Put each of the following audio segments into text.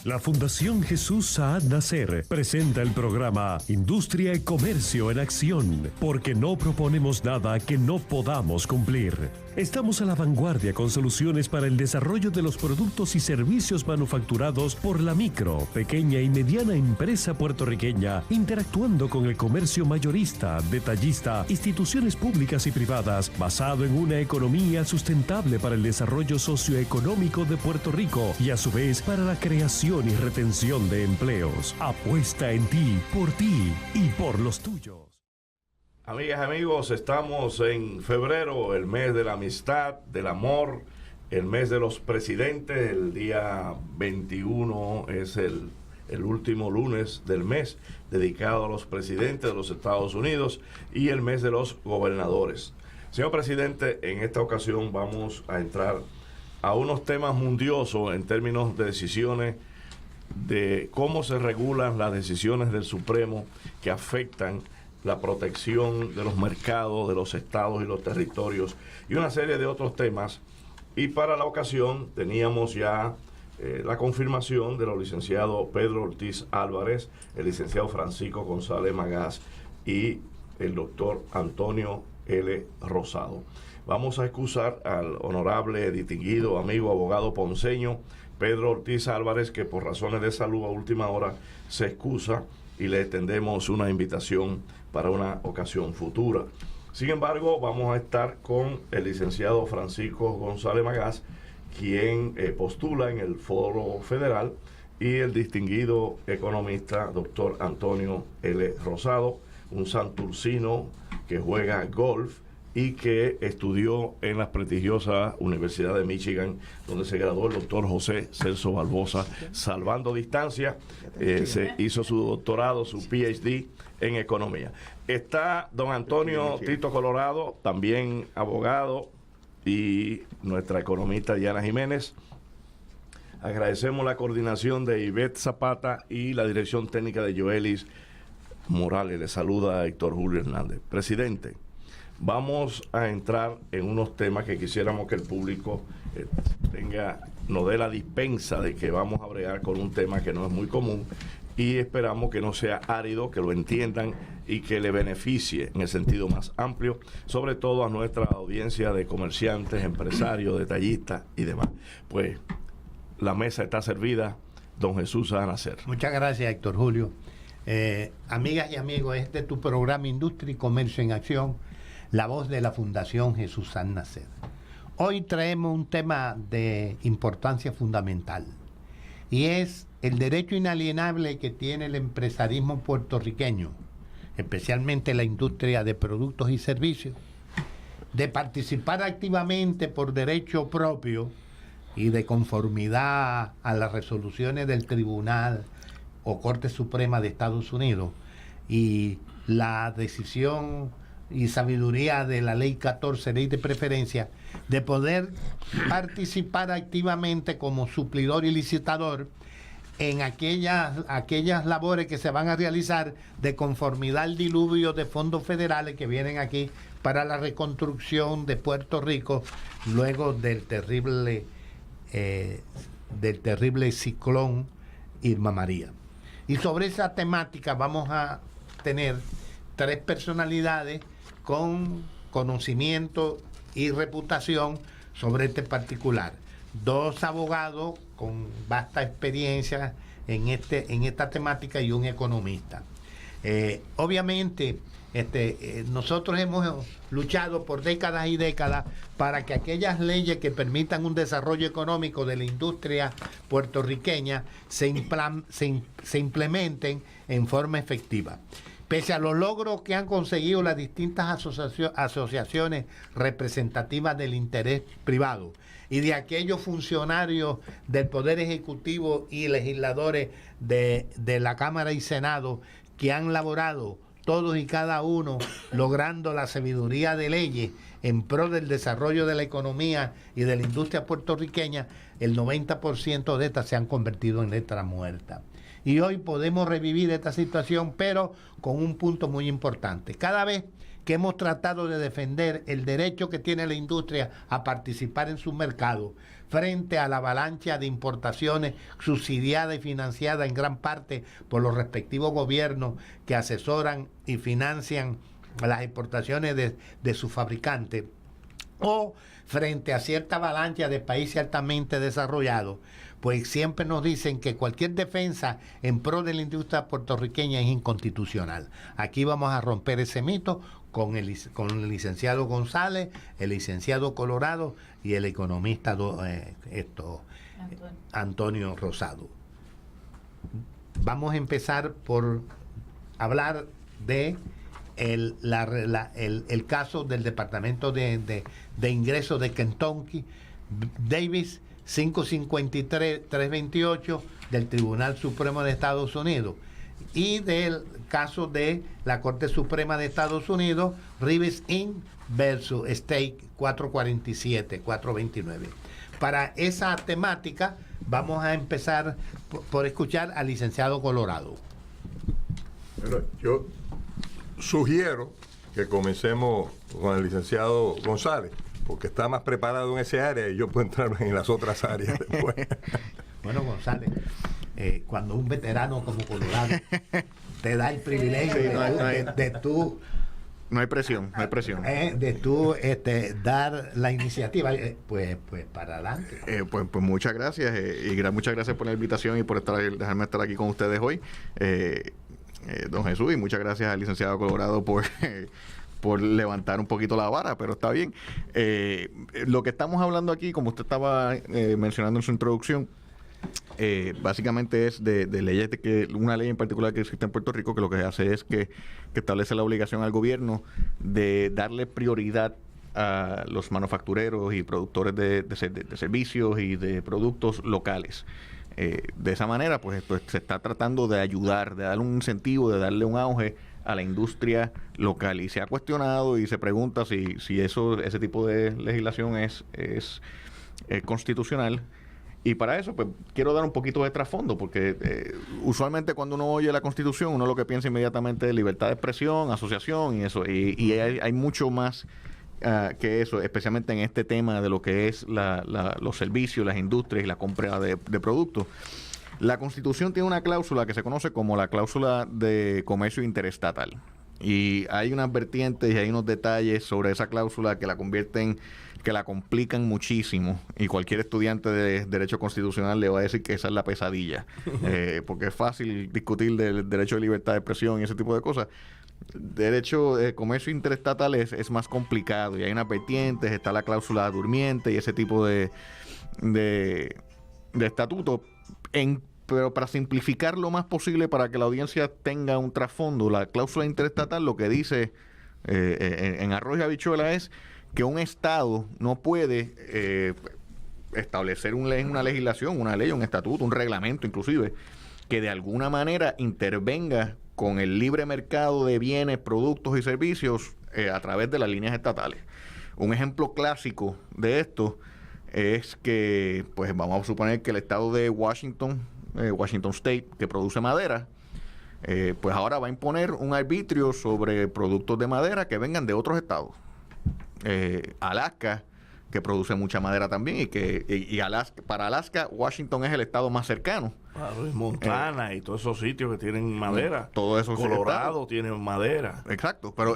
La Fundación Jesús Saad Nasser presenta el programa Industria y Comercio en Acción, porque no proponemos nada que no podamos cumplir. Estamos a la vanguardia con soluciones para el desarrollo de los productos y servicios manufacturados por la micro, pequeña y mediana empresa puertorriqueña, interactuando con el comercio mayorista, detallista, instituciones públicas y privadas, basado en una economía sustentable para el desarrollo socioeconómico de Puerto Rico y a su vez para la creación y retención de empleos. Apuesta en ti y por los tuyos. Amigas y amigos, estamos en febrero, el mes de la amistad, del amor, el mes de los presidentes. El día 21 es el último lunes del mes dedicado a los presidentes de los Estados Unidos y el mes de los gobernadores. Señor presidente, en esta ocasión vamos a entrar a unos temas mundiosos en términos de decisiones, de cómo se regulan las decisiones del Supremo que afectan la protección de los mercados, de los estados y los territorios, y una serie de otros temas. Y para la ocasión teníamos ya la confirmación de los licenciados Pedro Ortiz Álvarez, el licenciado Francisco González Magás y el doctor Antonio L. Rosado. Vamos a excusar al honorable, distinguido amigo abogado ponceño Pedro Ortiz Álvarez, que por razones de salud a última hora se excusa, y le extendemos una invitación para una ocasión futura. Sin embargo, vamos a estar con el licenciado Francisco González Magás, quien postula en el Foro Federal, y el distinguido economista doctor Antonio L. Rosado, un santurcino que juega golf y que estudió en la prestigiosa Universidad de Michigan, donde se graduó el doctor José Celso Barbosa, salvando distancia. Se hizo su doctorado, su PhD en economía. Está don Antonio Tito Colorado, también abogado, y nuestra economista Diana Jiménez. Agradecemos la coordinación de Ivette Zapata y la dirección técnica de Joelis Morales. Le saluda Héctor Julio Hernández. Presidente, vamos a entrar en unos temas que quisiéramos que el público nos dé la dispensa de que vamos a bregar con un tema que no es muy común, y esperamos que no sea árido, que lo entiendan y que le beneficie en el sentido más amplio, sobre todo a nuestra audiencia de comerciantes, empresarios, detallistas y demás. Pues la mesa está servida. Don Jesús Saad Nasser. Muchas gracias, Héctor Julio. Amigas y amigos, este es tu programa Industria y Comercio en Acción, la voz de la Fundación Jesús Saad Nasser. Hoy traemos un tema de importancia fundamental, y es el derecho inalienable que tiene el empresarismo puertorriqueño, especialmente la industria de productos y servicios, de participar activamente por derecho propio y de conformidad a las resoluciones del Tribunal o Corte Suprema de Estados Unidos y la decisión y sabiduría de la Ley 14, Ley de Preferencia, de poder participar activamente como suplidor y licitador en aquellas labores que se van a realizar de conformidad al diluvio de fondos federales que vienen aquí para la reconstrucción de Puerto Rico luego del terrible ciclón Irma María. Y sobre esa temática vamos a tener tres personalidades con conocimiento y reputación sobre este particular. Dos abogados con vasta experiencia en esta temática y un economista. Obviamente, nosotros hemos luchado por décadas y décadas para que aquellas leyes que permitan un desarrollo económico de la industria puertorriqueña se implementen en forma efectiva. Pese a los logros que han conseguido las distintas asociaciones representativas del interés privado y de aquellos funcionarios del Poder Ejecutivo y legisladores de la Cámara y Senado que han laborado todos y cada uno logrando la sabiduría de leyes en pro del desarrollo de la economía y de la industria puertorriqueña, el 90% de estas se han convertido en letra muerta. Y hoy podemos revivir esta situación, pero con un punto muy importante. Cada vez que hemos tratado de defender el derecho que tiene la industria a participar en su mercado frente a la avalancha de importaciones subsidiadas y financiadas en gran parte por los respectivos gobiernos que asesoran y financian las exportaciones de sus fabricantes, o frente a cierta avalancha de países altamente desarrollados, pues siempre nos dicen que cualquier defensa en pro de la industria puertorriqueña es inconstitucional. Aquí vamos a romper ese mito con el licenciado González, el licenciado Colorado y el economista Antonio Rosado. Vamos a empezar por hablar de el caso del Departamento de Ingresos de Kentucky, Davis 553-328 del Tribunal Supremo de Estados Unidos, y del caso de la Corte Suprema de Estados Unidos, Rivers Inc. versus State 447-429. Para esa temática vamos a empezar por escuchar al licenciado Colorado. Bueno, yo sugiero que comencemos con el licenciado González, porque está más preparado en ese área y yo puedo entrar en las otras áreas después. Bueno, González, cuando un veterano como Colorado te da el privilegio de tú... No hay presión. de tú dar la iniciativa, pues para adelante. Pues muchas gracias y muchas gracias por la invitación y por dejarme estar aquí con ustedes hoy. Don Jesús, y muchas gracias al licenciado Colorado por levantar un poquito la vara, pero está bien. Lo que estamos hablando aquí, como usted estaba mencionando en su introducción, básicamente es de leyes, una ley en particular que existe en Puerto Rico, que lo que hace es que establece la obligación al gobierno de darle prioridad a los manufactureros y productores de servicios y de productos locales. De esa manera, pues esto se está tratando de ayudar, de darle un incentivo, de darle un auge a la industria local, y se ha cuestionado y se pregunta si ese tipo de legislación es constitucional. Y para eso, pues, quiero dar un poquito de trasfondo, porque usualmente cuando uno oye la Constitución, uno lo que piensa inmediatamente es libertad de expresión, asociación y eso, y hay mucho más que eso, especialmente en este tema de lo que es los servicios, las industrias y la compra de productos. La Constitución tiene una cláusula que se conoce como la cláusula de comercio interestatal. Y hay unas vertientes y hay unos detalles sobre esa cláusula que la complican muchísimo, y cualquier estudiante de Derecho Constitucional le va a decir que esa es la pesadilla, porque es fácil discutir del derecho de libertad de expresión y ese tipo de cosas. Derecho de comercio interestatal es más complicado, y hay unas vertientes, está la cláusula durmiente y ese tipo de estatuto. Pero para simplificar lo más posible, para que la audiencia tenga un trasfondo, la cláusula interestatal lo que dice en arroz y habichuela es que un Estado no puede establecer una legislación, una ley, un estatuto, un reglamento inclusive, que de alguna manera intervenga con el libre mercado de bienes, productos y servicios a través de las líneas estatales. Un ejemplo clásico de esto es que, pues vamos a suponer que el estado de Washington State, que produce madera, pues ahora va a imponer un arbitrio sobre productos de madera que vengan de otros estados. Alaska, que produce mucha madera también, y para Alaska, Washington es el estado más cercano. Claro, y Montana y todos esos sitios que tienen madera. Todo eso. Colorado tiene madera. Exacto, pero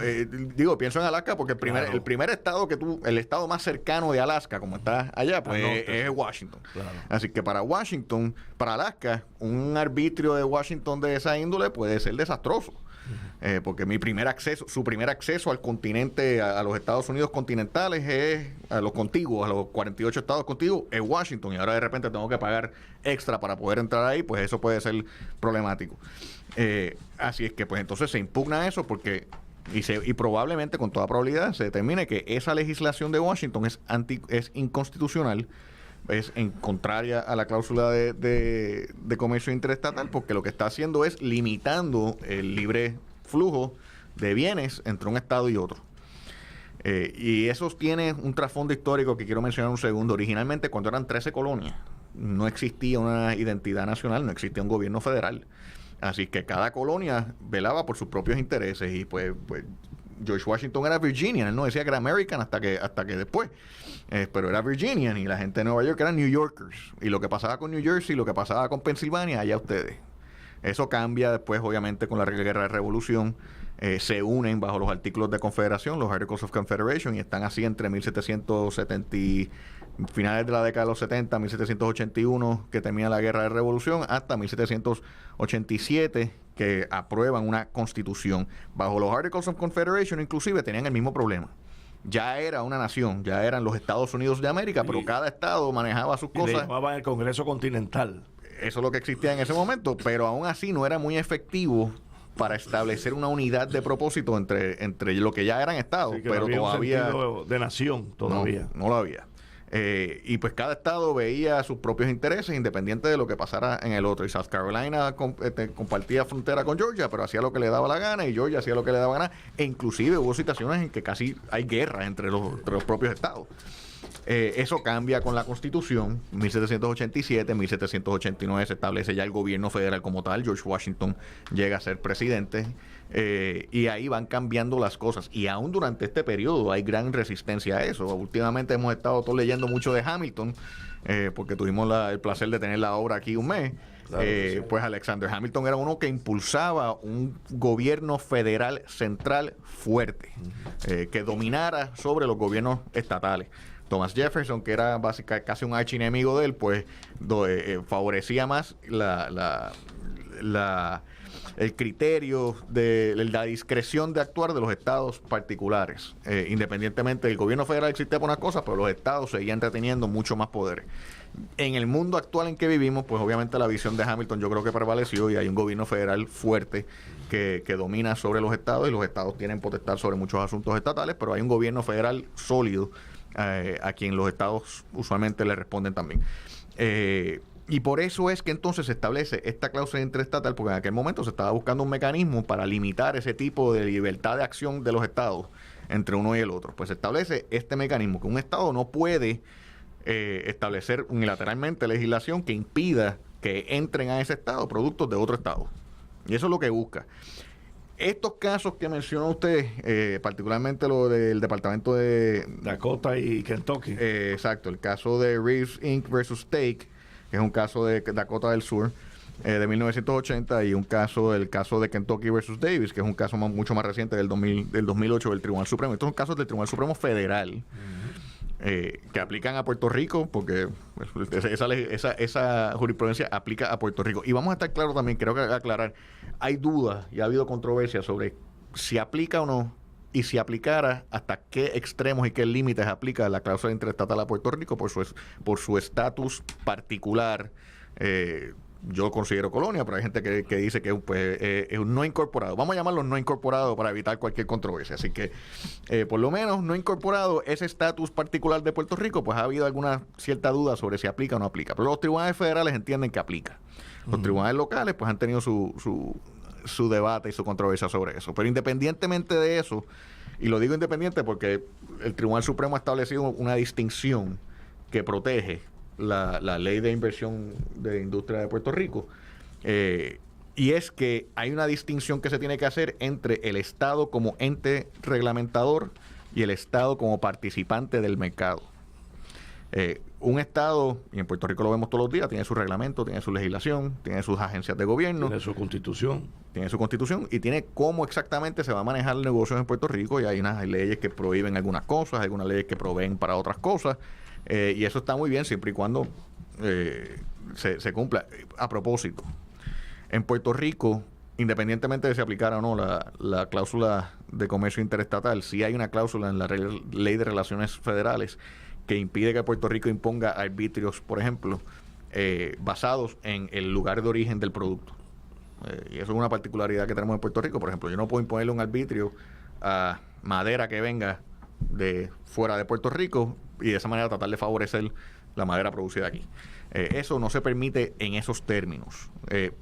pienso en Alaska porque el primer estado el estado más cercano de Alaska, como está allá, pues es Washington. Claro. Así que para Alaska, un arbitrio de Washington de esa índole puede ser desastroso. Porque su primer acceso al continente, a los Estados Unidos continentales, a los contiguos, a los 48 estados contiguos, es Washington, y ahora de repente tengo que pagar extra para poder entrar ahí, pues eso puede ser problemático. Así es que pues entonces se impugna eso y probablemente, con toda probabilidad, se determine que esa legislación de Washington es inconstitucional, es en contraria a la cláusula de comercio interestatal, porque lo que está haciendo es limitando el libre flujo de bienes entre un estado y otro. Y eso tiene un trasfondo histórico que quiero mencionar un segundo. Originalmente, cuando eran 13 colonias, no existía una identidad nacional, no existía un gobierno federal. Así que cada colonia velaba por sus propios intereses, y pues George Washington era Virginian, él no decía que era American hasta que después, pero era Virginian, y la gente de Nueva York eran New Yorkers, y lo que pasaba con New Jersey, lo que pasaba con Pensilvania, allá ustedes. Eso cambia después, obviamente, con la Guerra de Revolución. Se unen bajo los artículos de confederación, los Articles of Confederation, y están así entre 1770, finales de la década de los 70, 1781, que termina la Guerra de Revolución, hasta 1787, que aprueban una constitución. Bajo los Articles of Confederation, inclusive, tenían el mismo problema. Ya era una nación, ya eran los Estados Unidos de América, pero cada estado manejaba sus cosas. Le llamaban el Congreso Continental. Eso es lo que existía en ese momento, pero aún así no era muy efectivo para establecer una unidad de propósito entre lo que ya eran estados, pero no había todavía un sentido de nación todavía. No lo había. Y pues cada estado veía sus propios intereses independiente de lo que pasara en el otro. Y South Carolina compartía frontera con Georgia, pero hacía lo que le daba la gana, y Georgia hacía lo que le daba la gana. E inclusive hubo situaciones en que casi hay guerra entre los propios estados. Eso cambia con la Constitución. 1787, 1789 se establece ya el gobierno federal como tal. George Washington llega a ser presidente, y ahí van cambiando las cosas. Y aún durante este periodo hay gran resistencia a eso. Últimamente hemos estado todos leyendo mucho de Hamilton, porque tuvimos el placer de tener la obra aquí un mes. Claro, sí. Pues Alexander Hamilton era uno que impulsaba un gobierno federal central fuerte, que dominara sobre los gobiernos estatales. Thomas Jefferson, que era básicamente casi un archienemigo de él, pues favorecía más el criterio de la discreción de actuar de los estados particulares. Independientemente del gobierno federal existía por unas cosas, pero los estados seguían reteniendo mucho más poder. En el mundo actual en que vivimos, pues obviamente la visión de Hamilton yo creo que prevaleció, y hay un gobierno federal fuerte que domina sobre los estados, y los estados tienen potestad sobre muchos asuntos estatales, pero hay un gobierno federal sólido a quien los estados usualmente le responden también. Y por eso es que entonces se establece esta cláusula interestatal, porque en aquel momento se estaba buscando un mecanismo para limitar ese tipo de libertad de acción de los estados entre uno y el otro. Pues se establece este mecanismo, que un estado no puede establecer unilateralmente legislación que impida que entren a ese estado productos de otro estado. Y eso es lo que busca. Estos casos que mencionó usted, particularmente lo del departamento de Dakota y Kentucky. Exacto, el caso de Reeves Inc. versus Stake, que es un caso de Dakota del Sur de 1980, y el caso de Kentucky versus Davis, que es un caso mucho más reciente del 2008 del Tribunal Supremo. Estos son casos del Tribunal Supremo Federal. Que aplican a Puerto Rico, porque esa jurisprudencia aplica a Puerto Rico. Y vamos a estar claros también, creo que aclarar, hay dudas y ha habido controversia sobre si aplica o no, y si aplicara, hasta qué extremos y qué límites aplica la cláusula interestatal a Puerto Rico por su estatus particular. Yo considero colonia, pero hay gente que dice que es un no incorporado. Vamos a llamarlo no incorporado para evitar cualquier controversia. Así que, por lo menos, no incorporado, ese estatus particular de Puerto Rico, pues ha habido alguna cierta duda sobre si aplica o no aplica. Pero los tribunales federales entienden que aplica. Los tribunales locales, pues han tenido su debate y su controversia sobre eso. Pero independientemente de eso, y lo digo independiente porque el Tribunal Supremo ha establecido una distinción que protege la ley de inversión de industria de Puerto Rico, y es que hay una distinción que se tiene que hacer entre el Estado como ente reglamentador y el Estado como participante del mercado. Un Estado, y en Puerto Rico lo vemos todos los días, tiene su reglamento, tiene su legislación, tiene sus agencias de gobierno, tiene su constitución, y tiene cómo exactamente se va a manejar el negocio en Puerto Rico, y hay unas leyes que prohíben algunas cosas, algunas leyes que proveen para otras cosas. Y eso está muy bien siempre y cuando se cumpla. A propósito, en Puerto Rico, independientemente de si aplicara o no la cláusula de comercio interestatal, sí hay una cláusula en la Ley de Relaciones Federales que impide que Puerto Rico imponga arbitrios, por ejemplo, basados en el lugar de origen del producto. Y eso es una particularidad que tenemos en Puerto Rico. Por ejemplo, yo no puedo imponerle un arbitrio a madera que venga de fuera de Puerto Rico y de esa manera tratar de favorecer la madera producida aquí. Eso no se permite en esos términos,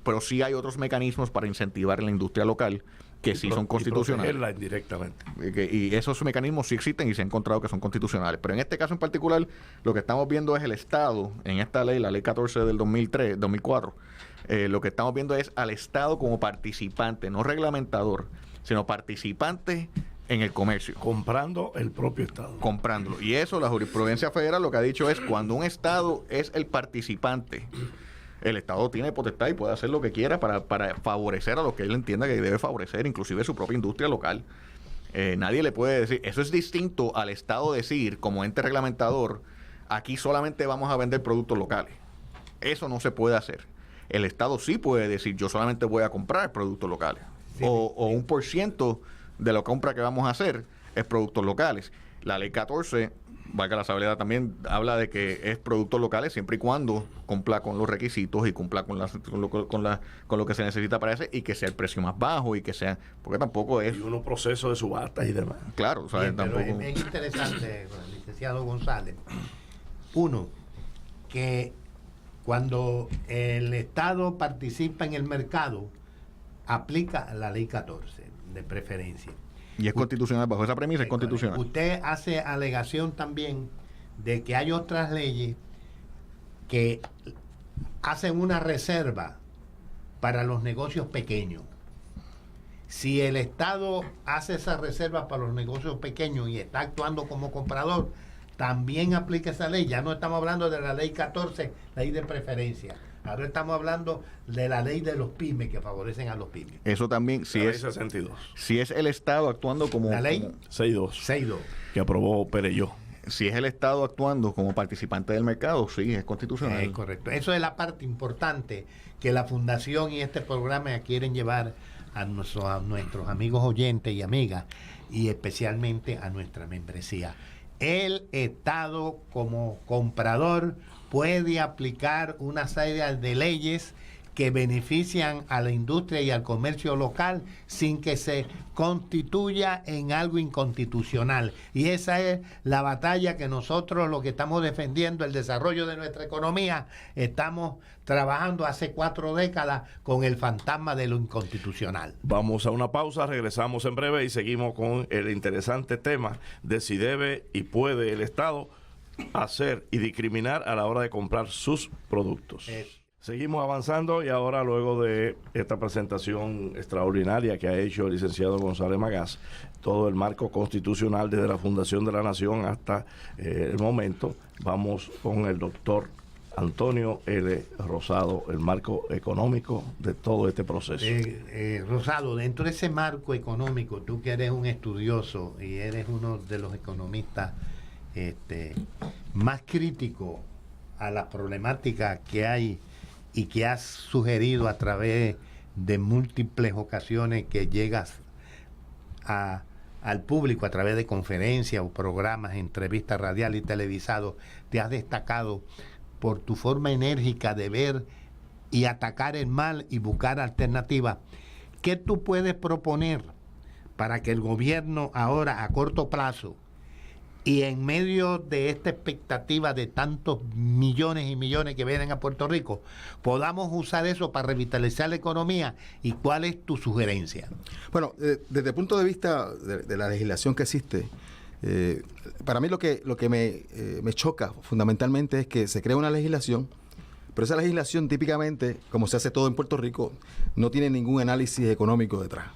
pero sí hay otros mecanismos para incentivar la industria local que sí son constitucionales. Y indirectamente. Y esos mecanismos sí existen y se ha encontrado que son constitucionales. Pero en este caso en particular, lo que estamos viendo es el Estado, en esta ley, la ley 14 del 2004, lo que estamos viendo es al Estado como participante, no reglamentador, sino participante en el comercio. Comprando el propio Estado. Comprándolo. Y eso, la jurisprudencia federal lo que ha dicho es cuando un Estado es el participante, el Estado tiene potestad y puede hacer lo que quiera para favorecer a lo que él entienda que debe favorecer, inclusive su propia industria local. Nadie le puede decir, eso es distinto al Estado decir, como ente reglamentador, aquí solamente vamos a vender productos locales. Eso no se puede hacer. El Estado sí puede decir, yo solamente voy a comprar productos locales. Sí, o un % de la compra que vamos a hacer es productos locales. La ley 14, valga la sabiduría, también habla de que es productos locales siempre y cuando cumpla con los requisitos y cumpla con lo que se necesita para ese, y que sea el precio más bajo y que sea, porque tampoco es... Y unos procesos de subastas y demás. Claro, o sea, bien, tampoco... pero es interesante, licenciado González. Uno, que cuando el Estado participa en el mercado, aplica la ley 14 de preferencia. Y es constitucional, bajo esa premisa es constitucional. Usted hace alegación también de que hay otras leyes que hacen una reserva para los negocios pequeños. Si el Estado hace esa reserva para los negocios pequeños y está actuando como comprador, también aplica esa ley. Ya no estamos hablando de la ley 14, ley de preferencia. Ahora estamos hablando de la ley de los pymes, que favorecen a los pymes. Eso también, si es 62. Si es el Estado actuando como... La ley 62. Que aprobó Pereyó. Si es el Estado actuando como participante del mercado, sí, es constitucional. Es correcto. Eso es la parte importante que la Fundación y este programa quieren llevar a nuestros amigos oyentes y amigas, y especialmente a nuestra membresía. El Estado como comprador puede aplicar una serie de leyes que benefician a la industria y al comercio local sin que se constituya en algo inconstitucional. Y esa es la batalla que nosotros, lo que estamos defendiendo, el desarrollo de nuestra economía, estamos trabajando hace 4 décadas con el fantasma de lo inconstitucional. Vamos a una pausa, regresamos en breve y seguimos con el interesante tema de si debe y puede el Estado hacer y discriminar a la hora de comprar sus productos. Seguimos avanzando y ahora, luego de esta presentación extraordinaria que ha hecho el licenciado González Magás, todo el marco constitucional desde la fundación de la nación hasta el momento, vamos con el doctor Antonio L. Rosado, el marco económico de todo este proceso. Rosado, dentro de ese marco económico, tú que eres un estudioso y eres uno de los economistas más críticos a las problemáticas que hay y que has sugerido a través de múltiples ocasiones que llegas al público a través de conferencias o programas, entrevistas radiales y televisados, te has destacado por tu forma enérgica de ver y atacar el mal y buscar alternativas. ¿Qué tú puedes proponer para que el gobierno ahora, a corto plazo, y en medio de esta expectativa de tantos millones y millones que vienen a Puerto Rico, podamos usar eso para revitalizar la economía? ¿Y cuál es tu sugerencia? Bueno, desde el punto de vista de la legislación que existe, para mí lo que me choca fundamentalmente es que se crea una legislación, pero esa legislación típicamente, como se hace todo en Puerto Rico, no tiene ningún análisis económico detrás.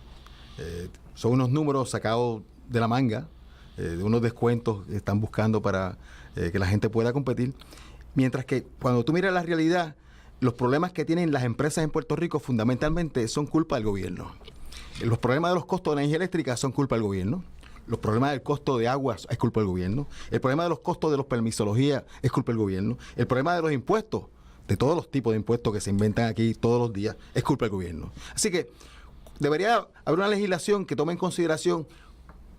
Son unos números sacados de la manga, de unos descuentos que están buscando para que la gente pueda competir, mientras que cuando tú miras la realidad, los problemas que tienen las empresas en Puerto Rico fundamentalmente son culpa del gobierno. Los problemas de los costos de la energía eléctrica son culpa del gobierno. Los problemas del costo de agua es culpa del gobierno. El problema de los costos de los permisología es culpa del gobierno. El problema de los impuestos, de todos los tipos de impuestos que se inventan aquí todos los días, es culpa del gobierno. Así que debería haber una legislación que tome en consideración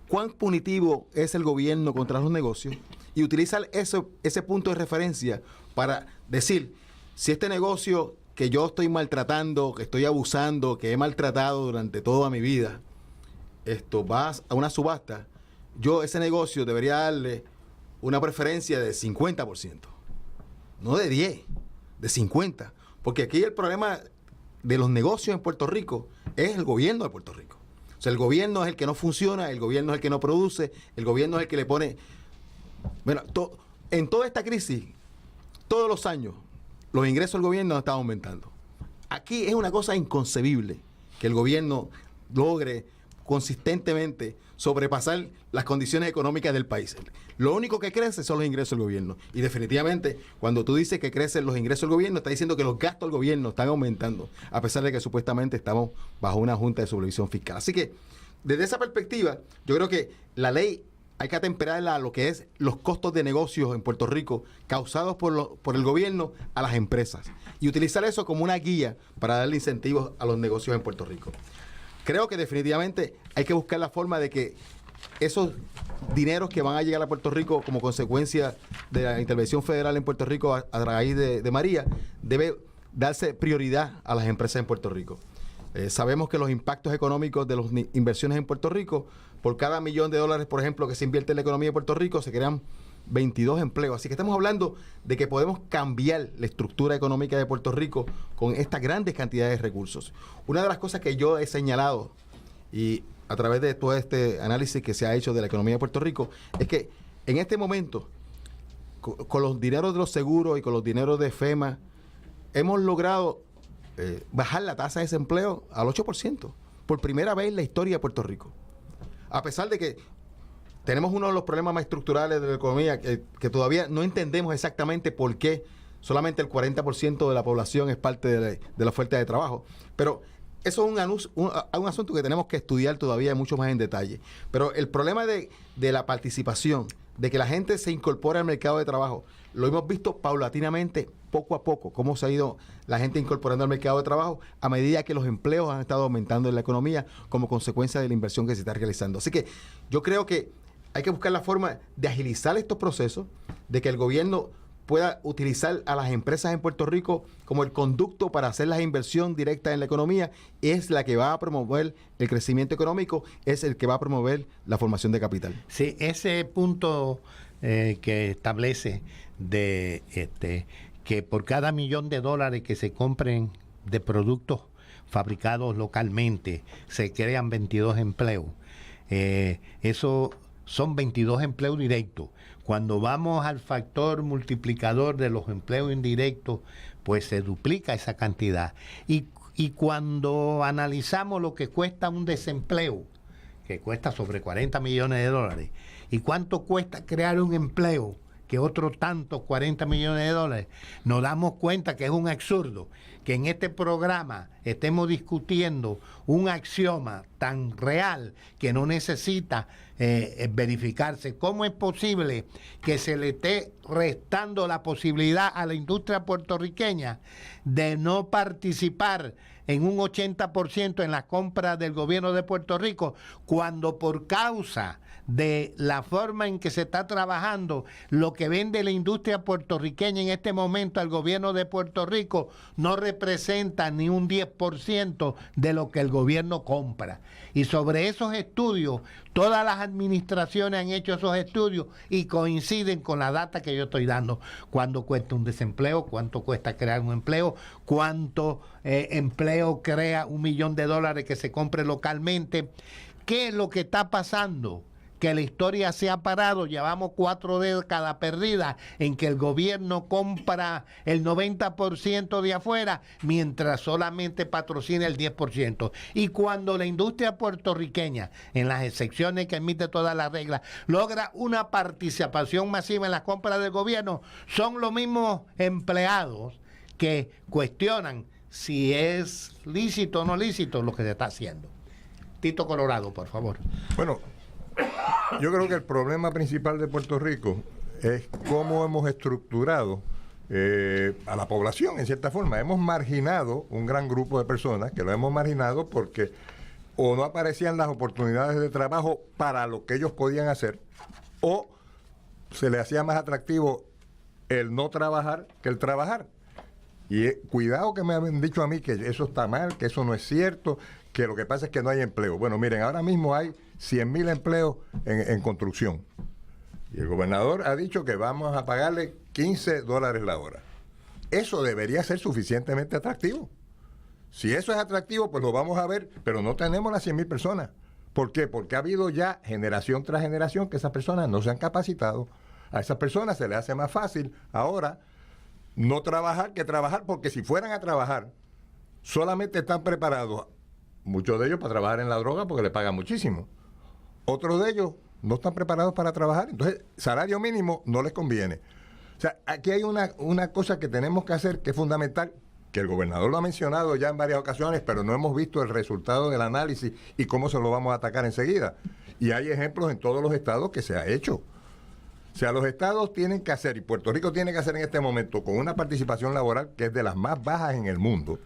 cuán punitivo es el gobierno contra los negocios y utilizar ese punto de referencia para decir, si este negocio que yo estoy maltratando, que estoy abusando, que he maltratado durante toda mi vida, esto va a una subasta, yo ese negocio debería darle una preferencia de 50%, no de 10, de 50%, porque aquí el problema de los negocios en Puerto Rico es el gobierno de Puerto Rico. O sea, el gobierno es el que no funciona, el gobierno es el que no produce, el gobierno es el que le pone... Bueno, en toda esta crisis, todos los años, los ingresos del gobierno están aumentando. Aquí es una cosa inconcebible que el gobierno logre consistentemente sobrepasar las condiciones económicas del país. Lo único que crece son los ingresos del gobierno. Y definitivamente, cuando tú dices que crecen los ingresos del gobierno, está diciendo que los gastos del gobierno están aumentando, a pesar de que supuestamente estamos bajo una junta de supervisión fiscal. Así que, desde esa perspectiva, yo creo que la ley hay que atemperarla a lo que es los costos de negocios en Puerto Rico causados por el gobierno a las empresas y utilizar eso como una guía para darle incentivos a los negocios en Puerto Rico. Creo que definitivamente hay que buscar la forma de que esos dineros que van a llegar a Puerto Rico como consecuencia de la intervención federal en Puerto Rico a raíz de María, debe darse prioridad a las empresas en Puerto Rico. Sabemos que los impactos económicos de las inversiones en Puerto Rico, por cada $1,000,000, por ejemplo, que se invierte en la economía de Puerto Rico, se crean 22 empleos. Así que estamos hablando de que podemos cambiar la estructura económica de Puerto Rico con estas grandes cantidades de recursos. Una de las cosas que yo he señalado, y a través de todo este análisis que se ha hecho de la economía de Puerto Rico, es que en este momento, con los dineros de los seguros y con los dineros de FEMA, hemos logrado bajar la tasa de desempleo al 8%, por primera vez en la historia de Puerto Rico. A pesar de que tenemos uno de los problemas más estructurales de la economía, que todavía no entendemos exactamente por qué solamente el 40% de la población es parte de la oferta de trabajo. Pero eso es un asunto que tenemos que estudiar todavía mucho más en detalle. Pero el problema de la participación, de que la gente se incorpore al mercado de trabajo, lo hemos visto paulatinamente, poco a poco, cómo se ha ido la gente incorporando al mercado de trabajo a medida que los empleos han estado aumentando en la economía como consecuencia de la inversión que se está realizando. Así que yo creo que hay que buscar la forma de agilizar estos procesos, de que el gobierno pueda utilizar a las empresas en Puerto Rico como el conducto para hacer la inversión directa en la economía. Es la que va a promover el crecimiento económico, es el que va a promover la formación de capital. Sí, ese punto que establece de que por cada $1,000,000 que se compren de productos fabricados localmente se crean 22 empleos. Eso son 22 empleos directos. Cuando vamos al factor multiplicador de los empleos indirectos, pues se duplica esa cantidad. Y cuando analizamos lo que cuesta un desempleo, que cuesta sobre $40 millones, y cuánto cuesta crear un empleo, que otros tantos $40 millones, nos damos cuenta que es un absurdo que en este programa estemos discutiendo un axioma tan real que no necesita verificarse. ¿Cómo es posible que se le esté restando la posibilidad a la industria puertorriqueña de no participar en un 80% en las compras del gobierno de Puerto Rico, cuando por causa de la forma en que se está trabajando, lo que vende la industria puertorriqueña en este momento al gobierno de Puerto Rico no representa ni un 10% de lo que el gobierno compra? Y sobre esos estudios, todas las administraciones han hecho esos estudios y coinciden con la data que yo estoy dando. ¿Cuánto cuesta un desempleo? ¿Cuánto cuesta crear un empleo? ¿Cuánto empleo crea $1,000,000 que se compre localmente? ¿Qué es lo que está pasando? Que la historia se ha parado, llevamos 4 décadas perdidas en que el gobierno compra el 90% de afuera, mientras solamente patrocina el 10%. Y cuando la industria puertorriqueña, en las excepciones que emite todas las reglas, logra una participación masiva en las compras del gobierno, son los mismos empleados que cuestionan si es lícito o no lícito lo que se está haciendo. Tito Colorado, por favor. Bueno, yo creo que el problema principal de Puerto Rico es cómo hemos estructurado a la población, en cierta forma. Hemos marginado un gran grupo de personas, que lo hemos marginado porque o no aparecían las oportunidades de trabajo para lo que ellos podían hacer, o se les hacía más atractivo el no trabajar que el trabajar. Y cuidado que me han dicho a mí que eso está mal, que eso no es cierto, que lo que pasa es que no hay empleo. Bueno, miren, ahora mismo hay 100,000 empleos en construcción. Y el gobernador ha dicho que vamos a pagarle $15 la hora. Eso debería ser suficientemente atractivo. Si eso es atractivo, pues lo vamos a ver, pero no tenemos las 100,000 personas. ¿Por qué? Porque ha habido ya generación tras generación que esas personas no se han capacitado. A esas personas se les hace más fácil ahora no trabajar que trabajar, porque si fueran a trabajar, solamente están preparados muchos de ellos para trabajar en la droga porque le pagan muchísimo. Otros de ellos no están preparados para trabajar, entonces salario mínimo no les conviene. O sea, aquí hay una cosa que tenemos que hacer que es fundamental, que el gobernador lo ha mencionado ya en varias ocasiones, pero no hemos visto el resultado del análisis y cómo se lo vamos a atacar enseguida. Y hay ejemplos en todos los estados que se ha hecho. O sea, los estados tienen que hacer, y Puerto Rico tiene que hacer en este momento, con una participación laboral que es de las más bajas en el mundo.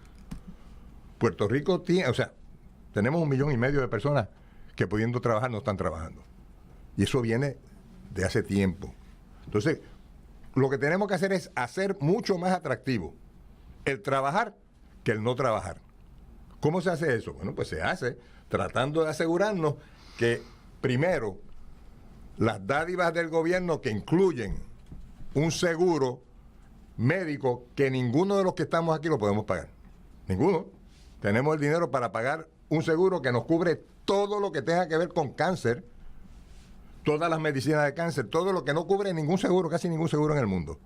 Puerto Rico tiene, o sea, tenemos 1,5 millones de personas que pudiendo trabajar no están trabajando. Y eso viene de hace tiempo. Entonces, lo que tenemos que hacer es hacer mucho más atractivo el trabajar que el no trabajar. ¿Cómo se hace eso? Bueno, pues se hace tratando de asegurarnos que, primero, las dádivas del gobierno que incluyen un seguro médico que ninguno de los que estamos aquí lo podemos pagar. Ninguno. Tenemos el dinero para pagar un seguro que nos cubre todo lo que tenga que ver con cáncer, todas las medicinas de cáncer, todo lo que no cubre ningún seguro, casi ningún seguro en el mundo.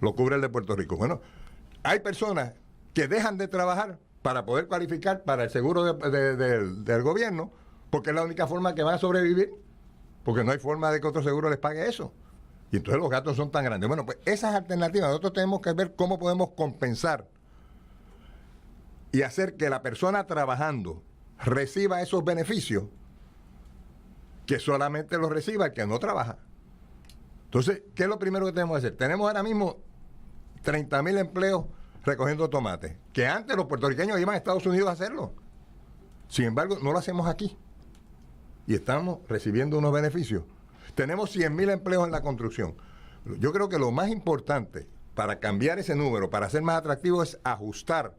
Lo cubre el de Puerto Rico. Bueno, hay personas que dejan de trabajar para poder cualificar para el seguro del gobierno, porque es la única forma que van a sobrevivir, porque no hay forma de que otro seguro les pague eso. Y entonces los gastos son tan grandes. Bueno, pues esas alternativas, nosotros tenemos que ver cómo podemos compensar y hacer que la persona trabajando reciba esos beneficios que solamente los reciba el que no trabaja. Entonces, ¿qué es lo primero que tenemos que hacer? Tenemos ahora mismo 30,000 empleos recogiendo tomates, que antes los puertorriqueños iban a Estados Unidos a hacerlo. Sin embargo, no lo hacemos aquí. Y estamos recibiendo unos beneficios. Tenemos 100,000 empleos en la construcción. Yo creo que lo más importante para cambiar ese número, para ser más atractivo, es ajustar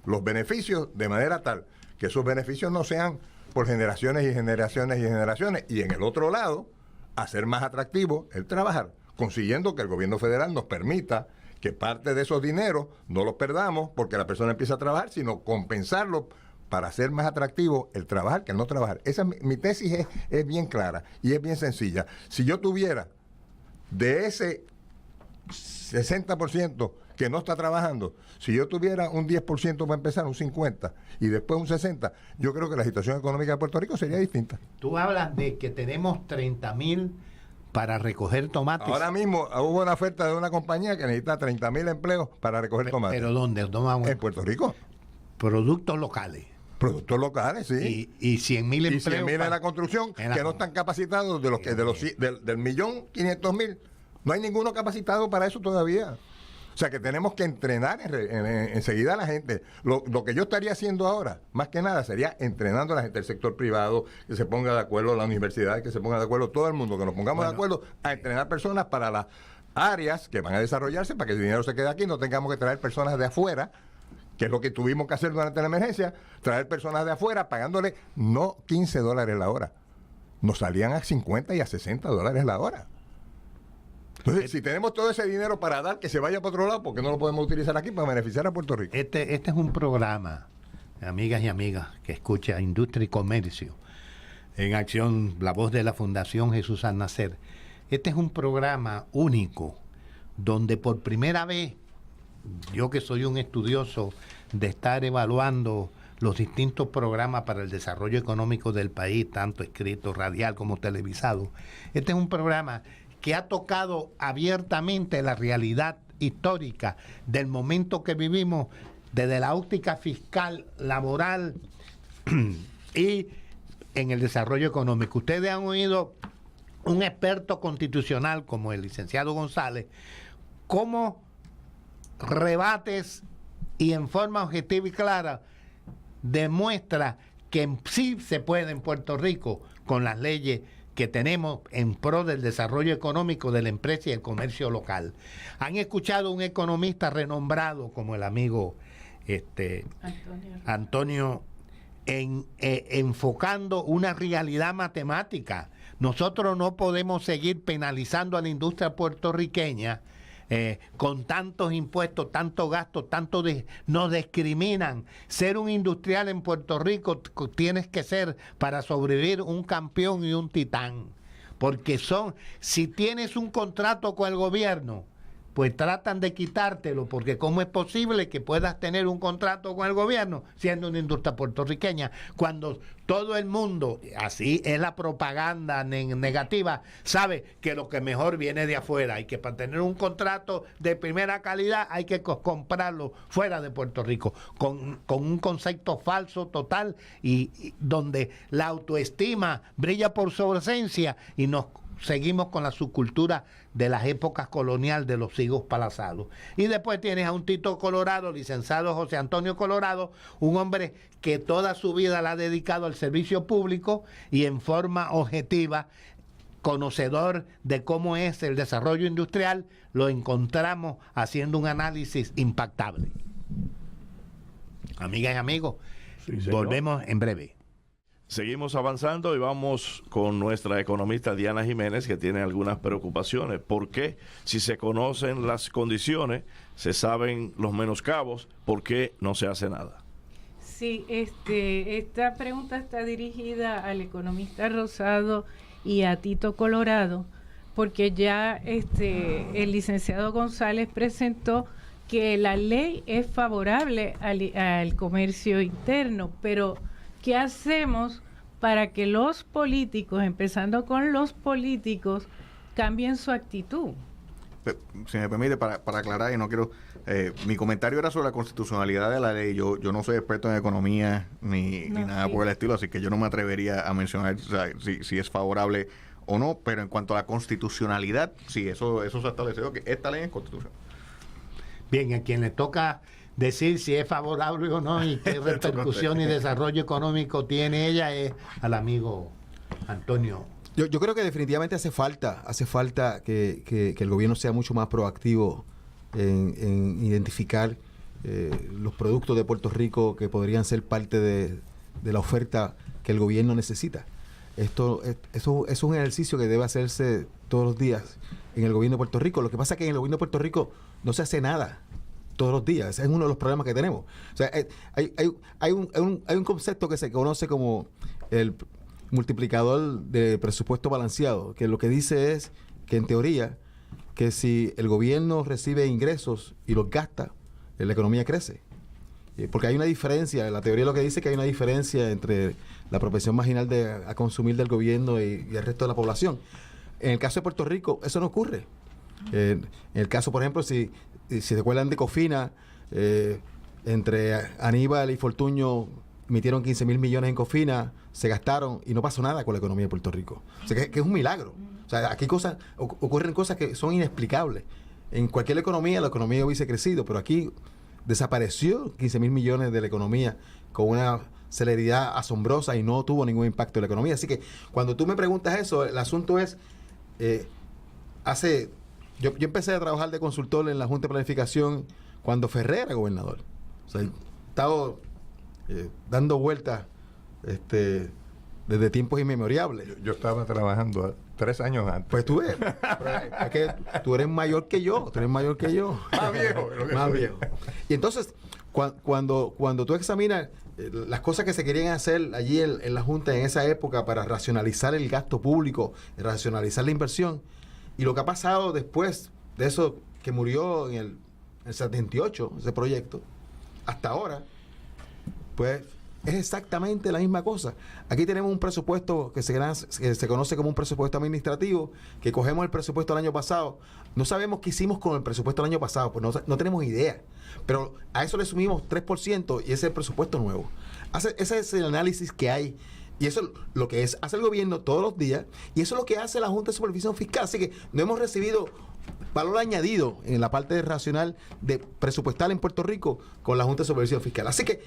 los beneficios de manera tal que esos beneficios no sean por generaciones y generaciones y generaciones. Y en el otro lado, hacer más atractivo el trabajar, consiguiendo que el gobierno federal nos permita que parte de esos dineros no los perdamos porque la persona empieza a trabajar, sino compensarlo para hacer más atractivo el trabajar que el no trabajar. Esa mi tesis es bien clara y es bien sencilla. Si yo tuviera de ese 60% que no está trabajando, si yo tuviera un 10% para empezar, un 50% y después un 60%, yo creo que la situación económica de Puerto Rico sería distinta. Tú hablas de que tenemos 30,000 para recoger tomates. Ahora mismo hubo una oferta de una compañía que necesita 30,000 empleos para recoger tomates. ¿Pero dónde? En Puerto Rico. Productos locales. Productos locales, sí. Y 100,000 empleos. Y 100,000 en la construcción, que no están capacitados del 1.500.000. No hay ninguno capacitado para eso todavía. O sea que tenemos que entrenar enseguida a la gente. Lo que yo estaría haciendo ahora, más que nada, sería entrenando a la gente del sector privado, que se ponga de acuerdo, la universidad, que se ponga de acuerdo todo el mundo, que nos pongamos de acuerdo a entrenar personas para las áreas que van a desarrollarse, para que el dinero se quede aquí, no tengamos que traer personas de afuera, que es lo que tuvimos que hacer durante la emergencia, traer personas de afuera pagándole no $15 la hora, nos salían a 50 y a $60 la hora. Entonces, si tenemos todo ese dinero para dar, que se vaya para otro lado, ¿por qué no lo podemos utilizar aquí para beneficiar a Puerto Rico? Este es un programa, amigas y amigas, que escucha Industria y Comercio, en acción, la voz de la Fundación Jesús Al Nacer. Este es un programa único, donde por primera vez, yo que soy un estudioso de estar evaluando los distintos programas para el desarrollo económico del país, tanto escrito, radial como televisado, este es un programa que ha tocado abiertamente la realidad histórica del momento que vivimos desde la óptica fiscal, laboral y en el desarrollo económico. Ustedes han oído un experto constitucional como el licenciado González, cómo rebates y en forma objetiva y clara demuestra que sí se puede en Puerto Rico con las leyes que tenemos en pro del desarrollo económico de la empresa y el comercio local. Han escuchado a un economista renombrado como el amigo Antonio enfocando una realidad matemática. Nosotros no podemos seguir penalizando a la industria puertorriqueña con tantos impuestos, tantos gastos, nos discriminan. Ser un industrial en Puerto Rico tienes que ser, para sobrevivir, un campeón y un titán. Porque si tienes un contrato con el gobierno, pues tratan de quitártelo, porque ¿cómo es posible que puedas tener un contrato con el gobierno siendo una industria puertorriqueña? Cuando todo el mundo, así es la propaganda negativa, sabe que lo que mejor viene de afuera y que para tener un contrato de primera calidad hay que comprarlo fuera de Puerto Rico, con un concepto falso total y donde la autoestima brilla por su ausencia y nos seguimos con la subcultura de las épocas colonial de los siglos pasados. Y después tienes a un Tito Colorado, licenciado José Antonio Colorado, un hombre que toda su vida la ha dedicado al servicio público y en forma objetiva, conocedor de cómo es el desarrollo industrial, lo encontramos haciendo un análisis impactable. Amigas y amigos, Sí, señor. volvemos en breve. Seguimos avanzando y vamos con nuestra economista Diana Jiménez, que tiene algunas preocupaciones. ¿Por qué? Si se conocen las condiciones, se saben los menoscabos, ¿por qué no se hace nada? Sí, esta pregunta está dirigida al economista Rosado y a Tito Colorado, porque ya el licenciado González presentó que la ley es favorable al comercio interno, pero ¿qué hacemos para que los políticos, empezando con los políticos, cambien su actitud? Si me permite, para aclarar, y no quiero... mi comentario era sobre la constitucionalidad de la ley. Yo no soy experto en economía ni nada por el estilo, así que yo no me atrevería a mencionar, o sea, si es favorable o no, pero en cuanto a la constitucionalidad, sí, eso se ha establecido, que esta ley es constitucional. Bien, a quien le toca decir si es favorable o no y qué repercusión y desarrollo económico tiene ella es al amigo Antonio. Yo creo que definitivamente hace falta que el gobierno sea mucho más proactivo en identificar los productos de Puerto Rico que podrían ser parte de la oferta que el gobierno necesita. Eso es un ejercicio que debe hacerse todos los días en el gobierno de Puerto Rico. Lo que pasa es que en el gobierno de Puerto Rico no se hace nada todos los días. Ese es uno de los problemas que tenemos. O sea, hay un concepto que se conoce como el multiplicador de presupuesto balanceado, que lo que dice es que en teoría que si el gobierno recibe ingresos y los gasta, la economía crece. Porque hay una diferencia, la teoría lo que dice que hay una diferencia entre la propensión marginal a consumir del gobierno y el resto de la población. En el caso de Puerto Rico, eso no ocurre. En el caso, por ejemplo, si se acuerdan de Cofina, entre Aníbal y Fortuño emitieron 15,000 millones en Cofina, se gastaron y no pasó nada con la economía de Puerto Rico. O sea, que es un milagro. O sea, aquí ocurren cosas que son inexplicables. En cualquier economía, la economía hubiese crecido, pero aquí desapareció 15,000 millones de la economía con una celeridad asombrosa y no tuvo ningún impacto en la economía. Así que cuando tú me preguntas eso, el asunto es, yo empecé a trabajar de consultor en la Junta de Planificación cuando Ferrer era gobernador. O sea, he estado dando vueltas desde tiempos inmemorables. Yo estaba trabajando 3 años antes. Pues tú ves, es que tú eres mayor que yo, Más viejo. Más viejo. Y entonces, cuando tú examinas las cosas que se querían hacer allí en la Junta en esa época para racionalizar el gasto público, racionalizar la inversión, y lo que ha pasado después de eso que murió en el 78, ese proyecto, hasta ahora, pues es exactamente la misma cosa. Aquí tenemos un presupuesto que se conoce como un presupuesto administrativo, que cogemos el presupuesto del año pasado. No sabemos qué hicimos con el presupuesto del año pasado, pues no tenemos idea. Pero a eso le sumimos 3% y ese es el presupuesto nuevo. Ese es el análisis que hay. Y eso es lo que hace el gobierno todos los días, y eso es lo que hace la Junta de Supervisión Fiscal. Así que no hemos recibido valor añadido en la parte racional de presupuestal en Puerto Rico con la Junta de Supervisión Fiscal. Así que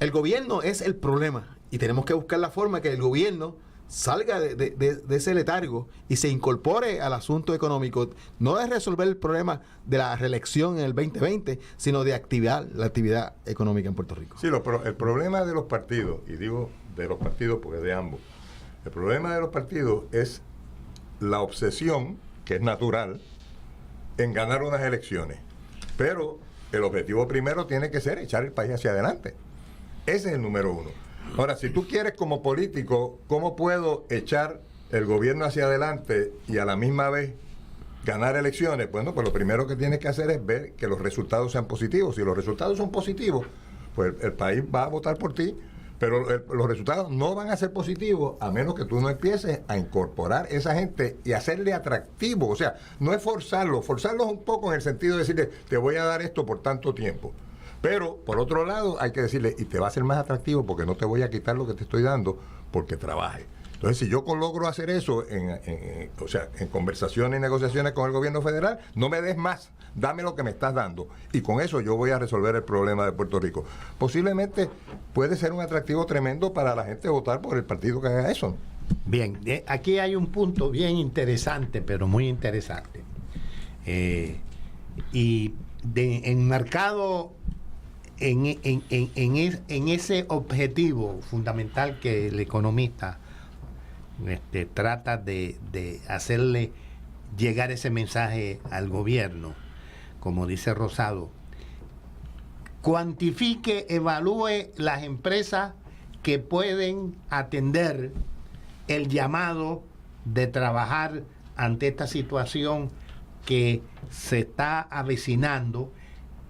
el gobierno es el problema y tenemos que buscar la forma que el gobierno salga de ese letargo y se incorpore al asunto económico, no de resolver el problema de la reelección en el 2020, sino de activar la actividad económica en Puerto Rico. Sí, el problema de los partidos, y digo de los partidos porque es de ambos, el problema de los partidos es la obsesión, que es natural, en ganar unas elecciones. Pero el objetivo primero tiene que ser echar el país hacia adelante. Ese es el número uno. Ahora, si tú quieres como político, ¿cómo puedo echar el gobierno hacia adelante y a la misma vez ganar elecciones, bueno, pues lo primero que tienes que hacer es ver que los resultados sean positivos. Si los resultados son positivos, pues el país va a votar por ti, pero los resultados no van a ser positivos a menos que tú no empieces a incorporar esa gente y hacerle atractivo. O sea, no es forzarlos un poco en el sentido de decirle, te voy a dar esto por tanto tiempo. Pero, por otro lado, hay que decirle, y te va a ser más atractivo porque no te voy a quitar lo que te estoy dando porque trabaje. Entonces, si yo logro hacer eso en conversaciones y negociaciones con el gobierno federal, no me des más, dame lo que me estás dando. Y con eso yo voy a resolver el problema de Puerto Rico. Posiblemente puede ser un atractivo tremendo para la gente votar por el partido que haga eso. Bien, aquí hay un punto bien interesante, pero muy interesante. Enmarcado en ese objetivo fundamental que el economista trata de hacerle llegar ese mensaje al gobierno, como dice Rosado, cuantifique, evalúe las empresas que pueden atender el llamado de trabajar ante esta situación que se está avecinando,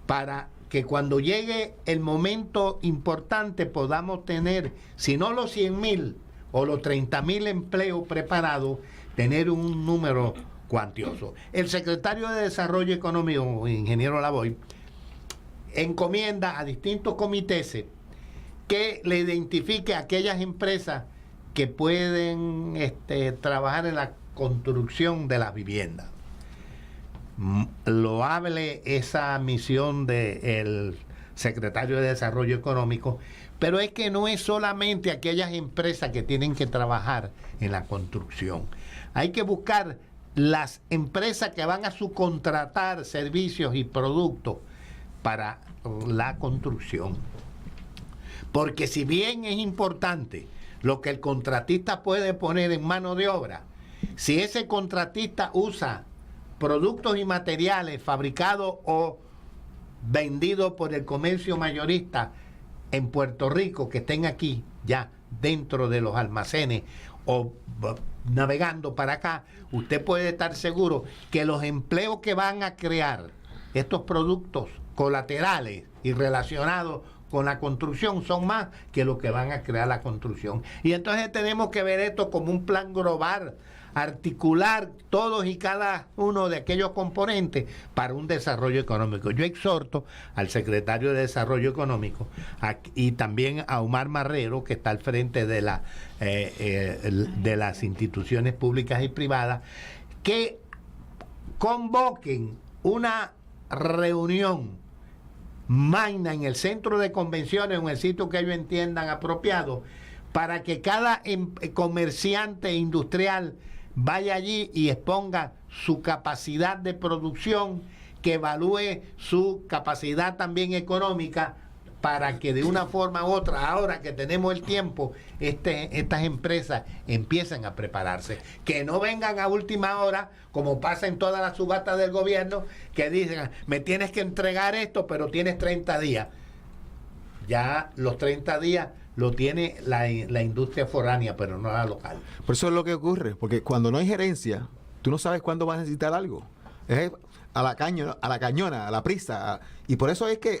para que cuando llegue el momento importante podamos tener, si no los 100,000 o los 30,000 empleos preparados, tener un número cuantioso. El secretario de Desarrollo Económico, ingeniero Lavoy, encomienda a distintos comités que le identifique a aquellas empresas que pueden trabajar en la construcción de las viviendas. Loable esa misión del secretario de Desarrollo Económico, pero es que no es solamente aquellas empresas que tienen que trabajar en la construcción. Hay que buscar las empresas que van a subcontratar servicios y productos para la construcción. Porque si bien es importante lo que el contratista puede poner en mano de obra, si ese contratista usa productos y materiales fabricados o vendidos por el comercio mayorista en Puerto Rico, que estén aquí ya dentro de los almacenes o navegando para acá, usted puede estar seguro que los empleos que van a crear estos productos colaterales y relacionados con la construcción son más que lo que van a crear la construcción. Y entonces tenemos que ver esto como un plan global, articular todos y cada uno de aquellos componentes para un desarrollo económico. Yo exhorto al secretario de Desarrollo Económico y también a Omar Marrero, que está al frente de las instituciones públicas y privadas, que convoquen una reunión magna en el centro de convenciones o en el sitio que ellos entiendan apropiado, para que cada comerciante industrial vaya allí y exponga su capacidad de producción, que evalúe su capacidad también económica, para que de una forma u otra, ahora que tenemos el tiempo, estas empresas empiecen a prepararse. Que no vengan a última hora, como pasa en todas las subastas del gobierno, que dicen, me tienes que entregar esto, pero tienes 30 días. Ya los 30 días lo tiene la industria foránea, pero no la local. Por eso es lo que ocurre, porque cuando no hay gerencia, tú no sabes cuándo vas a necesitar algo. Es a la cañona, a la prisa. Y por eso es que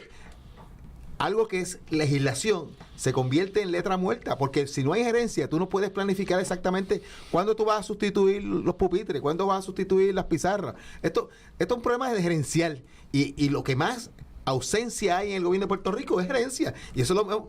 algo que es legislación se convierte en letra muerta, porque si no hay gerencia, tú no puedes planificar exactamente cuándo tú vas a sustituir los pupitres, cuándo vas a sustituir las pizarras. Esto es un problema de gerencial, y lo que más ausencia hay en el gobierno de Puerto Rico es gerencia, y eso lo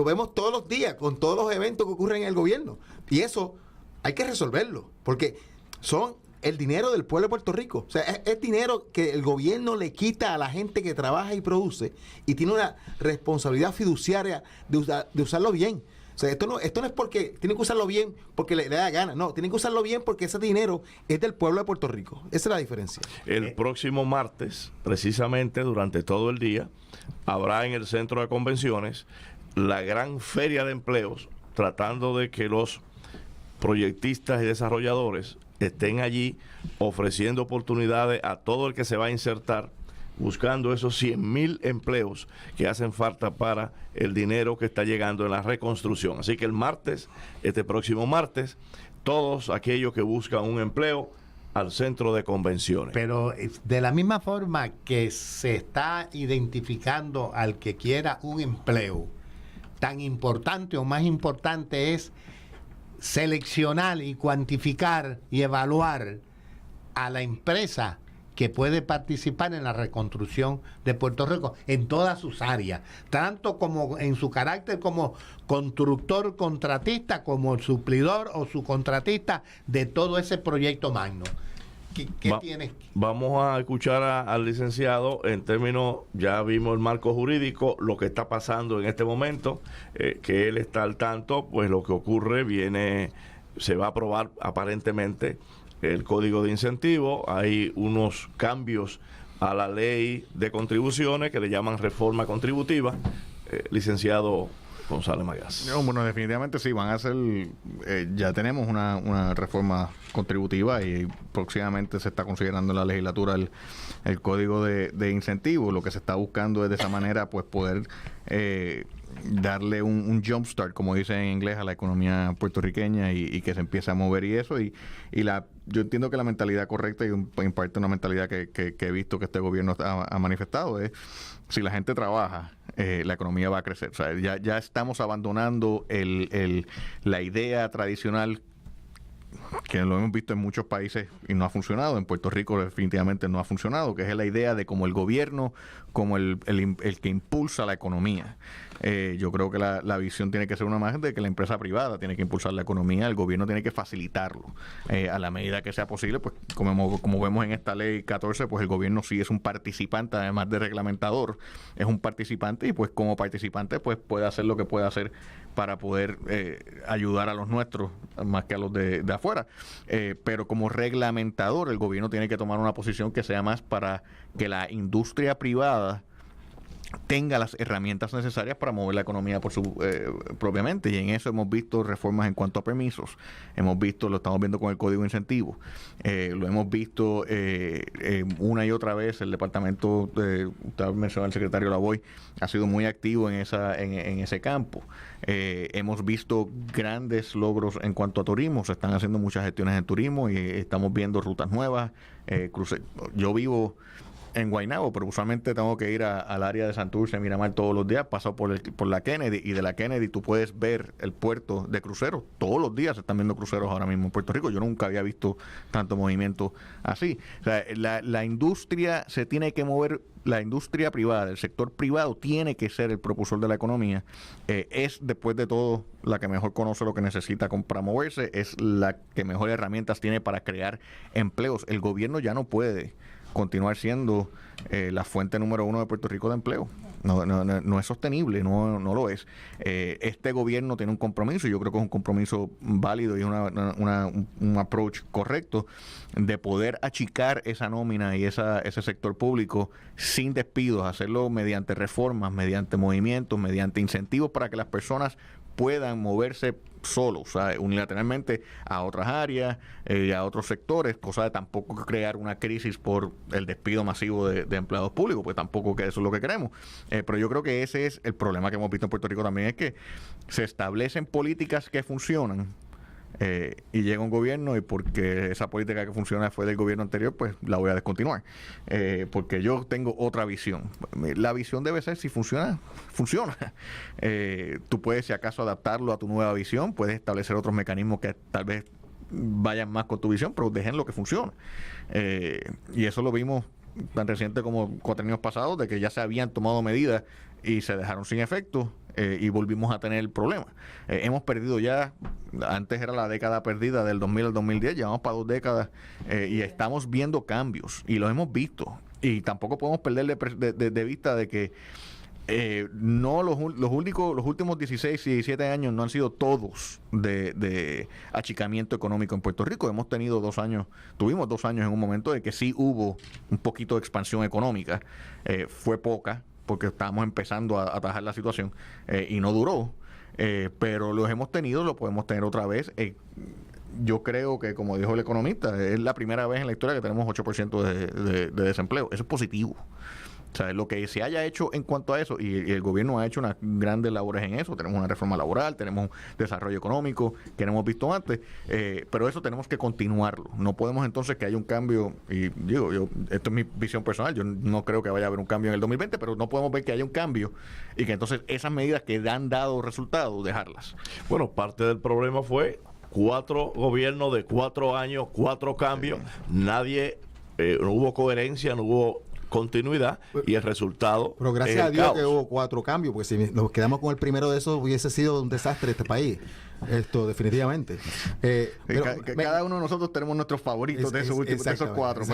vemos todos los días con todos los eventos que ocurren en el gobierno, y eso hay que resolverlo, porque son el dinero del pueblo de Puerto Rico. O sea, es dinero que el gobierno le quita a la gente que trabaja y produce, y tiene una responsabilidad fiduciaria de usarlo bien. O sea, esto no es porque tienen que usarlo bien porque le da gana. No, tienen que usarlo bien porque ese dinero es del pueblo de Puerto Rico. Esa es la diferencia. El próximo martes, precisamente durante todo el día, habrá en el centro de convenciones la gran feria de empleos, tratando de que los proyectistas y desarrolladores estén allí ofreciendo oportunidades a todo el que se va a insertar, buscando esos 100,000 empleos que hacen falta para el dinero que está llegando en la reconstrucción. Así que el martes, este próximo martes, todos aquellos que buscan un empleo, al centro de convenciones. Pero de la misma forma que se está identificando al que quiera un empleo, tan importante o más importante es seleccionar y cuantificar y evaluar a la empresa que puede participar en la reconstrucción de Puerto Rico en todas sus áreas, tanto como en su carácter como constructor, contratista, como suplidor o subcontratista de todo ese proyecto magno. ¿Qué tienes? Vamos a escuchar al licenciado en términos, ya vimos el marco jurídico, lo que está pasando en este momento, que él está al tanto, pues lo que ocurre se va a aprobar aparentemente el código de incentivo. Hay unos cambios a la ley de contribuciones que le llaman reforma contributiva. Licenciado González Magás. No, bueno, definitivamente sí, van a ser, ya tenemos una reforma contributiva y próximamente se está considerando en la legislatura el código de incentivo. Lo que se está buscando es de esa manera pues poder darle un jumpstart, como dicen en inglés, a la economía puertorriqueña y que se empiece a mover y eso. Yo entiendo que la mentalidad correcta y en parte una mentalidad que he visto que este gobierno ha manifestado es: si la gente trabaja, la economía va a crecer. O sea, ya estamos abandonando la idea tradicional que lo hemos visto en muchos países y no ha funcionado. En Puerto Rico definitivamente no ha funcionado, que es la idea de como el gobierno, como el que impulsa la economía. Yo creo que la visión tiene que ser una más de que la empresa privada tiene que impulsar la economía, el gobierno tiene que facilitarlo a la medida que sea posible. Pues como vemos en esta ley 14, pues el gobierno sí es un participante, además de reglamentador, es un participante, y pues como participante pues puede hacer lo que puede hacer para poder ayudar a los nuestros más que a los de afuera. Pero como reglamentador, el gobierno tiene que tomar una posición que sea más para que la industria privada tenga las herramientas necesarias para mover la economía por su propiamente, y en eso hemos visto reformas en cuanto a permisos, lo estamos viendo con el código de incentivos, lo hemos visto una y otra vez. El departamento, usted mencionó al secretario Lavoy, ha sido muy activo en ese campo. Hemos visto grandes logros en cuanto a turismo, se están haciendo muchas gestiones en turismo y estamos viendo rutas nuevas, yo vivo en Guaynabo, pero usualmente tengo que ir al área de Santurce, Miramar todos los días, paso por la Kennedy, y de la Kennedy tú puedes ver el puerto de cruceros. Todos los días se están viendo cruceros ahora mismo en Puerto Rico. Yo nunca había visto tanto movimiento así. O sea, la industria se tiene que mover, la industria privada, el sector privado tiene que ser el propulsor de la economía. Es, después de todo, la que mejor conoce lo que necesita para moverse, es la que mejor herramientas tiene para crear empleos. El gobierno ya no puede continuar siendo la fuente número 1 de Puerto Rico de empleo. No es sostenible, no lo es. Este gobierno tiene un compromiso, y yo creo que es un compromiso válido y un approach correcto de poder achicar esa nómina y ese sector público sin despidos, hacerlo mediante reformas, mediante movimientos, mediante incentivos para que las personas puedan moverse solos, o sea, unilateralmente a otras áreas y a otros sectores, cosa de tampoco crear una crisis por el despido masivo de empleados públicos, pues tampoco que eso es lo que queremos. Pero yo creo que ese es el problema que hemos visto en Puerto Rico también, es que se establecen políticas que funcionan, y llega un gobierno y porque esa política que funciona fue del gobierno anterior, pues la voy a descontinuar, porque yo tengo otra visión. La visión debe ser, si funciona. Tú puedes, si acaso, adaptarlo a tu nueva visión, puedes establecer otros mecanismos que tal vez vayan más con tu visión, pero dejen lo que funciona. Y eso lo vimos tan reciente como 4 años pasados, de que ya se habían tomado medidas y se dejaron sin efecto, y volvimos a tener el problema. Hemos perdido ya, antes era la década perdida del 2000 al 2010, llevamos para 2 décadas, y estamos viendo cambios, y los hemos visto, y tampoco podemos perder de vista de que no los últimos 16 y 17 años no han sido todos de achicamiento económico en Puerto Rico. Tuvimos 2 años en un momento de que sí hubo un poquito de expansión económica, fue poca, porque estábamos empezando a atajar la situación, y no duró, pero los hemos tenido, lo podemos tener otra vez. Yo creo que, como dijo el economista, es la primera vez en la historia que tenemos 8% de desempleo. Eso es positivo. O sea, lo que se haya hecho en cuanto a eso, y el gobierno ha hecho unas grandes labores en eso, tenemos una reforma laboral, tenemos desarrollo económico que no hemos visto antes, pero eso tenemos que continuarlo. No podemos entonces que haya un cambio, y digo, esto es mi visión personal, yo no creo que vaya a haber un cambio en el 2020, pero no podemos ver que haya un cambio y que entonces esas medidas que han dado resultados, dejarlas. Bueno, parte del problema fue 4 gobiernos de 4 años, 4 cambios, nadie, no hubo coherencia, no hubo continuidad, y el resultado pero gracias a Dios que hubo 4 cambios, porque si nos quedamos con el primero de esos hubiese sido un desastre este país, esto definitivamente. Pero, cada uno de nosotros tenemos nuestros favoritos de esos últimos, de esos 4,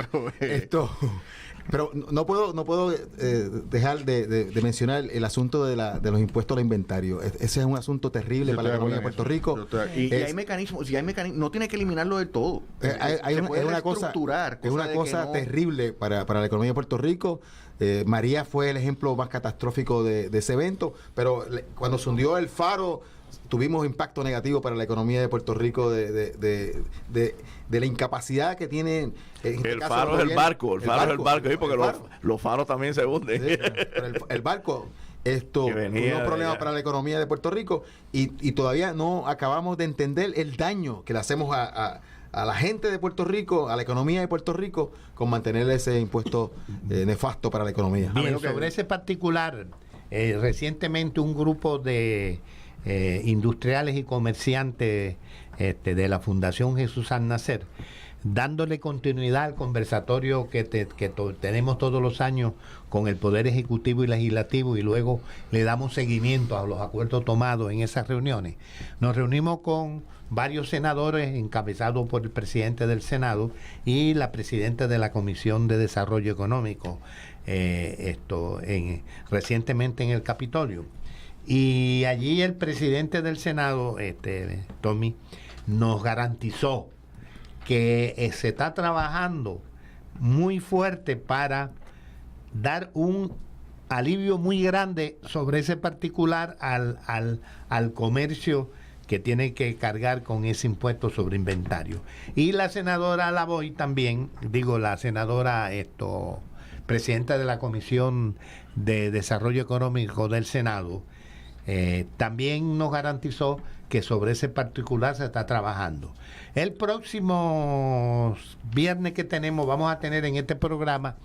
pero no puedo dejar de mencionar el asunto de los impuestos al inventario. Ese es un asunto terrible para la economía de Puerto Rico. Y hay mecanismos, no tiene que eliminarlo del todo. Es una cosa terrible para la economía de Puerto Rico. María fue el ejemplo más catastrófico de ese evento, pero cuando se hundió el Faro tuvimos impacto negativo para la economía de Puerto Rico de la incapacidad que tienen. El Faro es el barco, sí, porque los faros también se hunden. Sí, pero el barco tuvo un problema para la economía de Puerto Rico y todavía no acabamos de entender el daño que le hacemos a la gente de Puerto Rico, a la economía de Puerto Rico, con mantener ese impuesto nefasto para la economía. Bien, sobre ese particular, recientemente un grupo de industriales y comerciantes de la Fundación Jesús Al Nacer, dándole continuidad al conversatorio que tenemos todos los años con el Poder Ejecutivo y Legislativo, y luego le damos seguimiento a los acuerdos tomados en esas reuniones. Nos reunimos con varios senadores encabezados por el presidente del Senado y la presidenta de la Comisión de Desarrollo Económico recientemente en el Capitolio. Y allí el presidente del Senado, Tommy, nos garantizó que se está trabajando muy fuerte para dar un alivio muy grande sobre ese particular al comercio que tiene que cargar con ese impuesto sobre inventario. Y la senadora Lavoy también, la senadora presidenta de la Comisión de Desarrollo Económico del Senado, también nos garantizó que sobre ese particular se está trabajando. El próximo viernes que tenemos, vamos a tener en este programa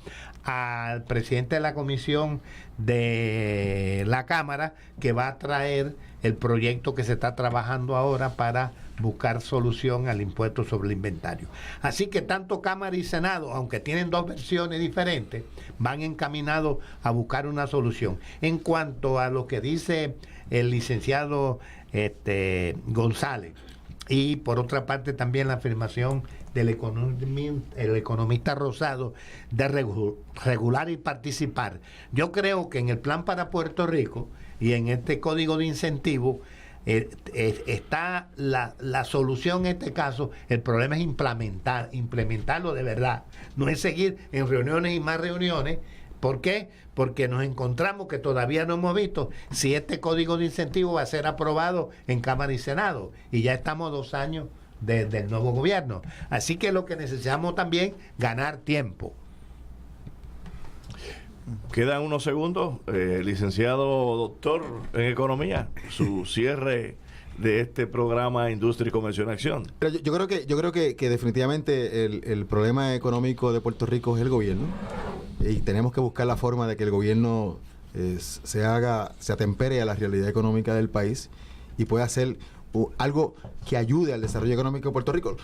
al presidente de la Comisión de la Cámara, que va a traer el proyecto que se está trabajando ahora para buscar solución al impuesto sobre el inventario. Así que tanto Cámara y Senado, aunque tienen 2 versiones diferentes, van encaminados a buscar una solución. En cuanto a lo que dice el licenciado González, y por otra parte también la afirmación del economista Rosado de regular y participar. Yo creo que en el plan para Puerto Rico y en este código de incentivos está la solución en este caso. El problema es implementarlo de verdad, no es seguir en reuniones y más reuniones. ¿Por qué? Porque nos encontramos que todavía no hemos visto si este código de incentivo va a ser aprobado en Cámara y Senado, y ya estamos a 2 años del nuevo gobierno. Así que lo que necesitamos también, ganar tiempo. Quedan unos segundos, licenciado doctor en Economía, su cierre de este programa Industria y Comercio en Acción. Pero yo creo que definitivamente el problema económico de Puerto Rico es el gobierno, y tenemos que buscar la forma de que el gobierno se atempere a la realidad económica del país y pueda hacer algo que ayude al desarrollo económico de Puerto Rico.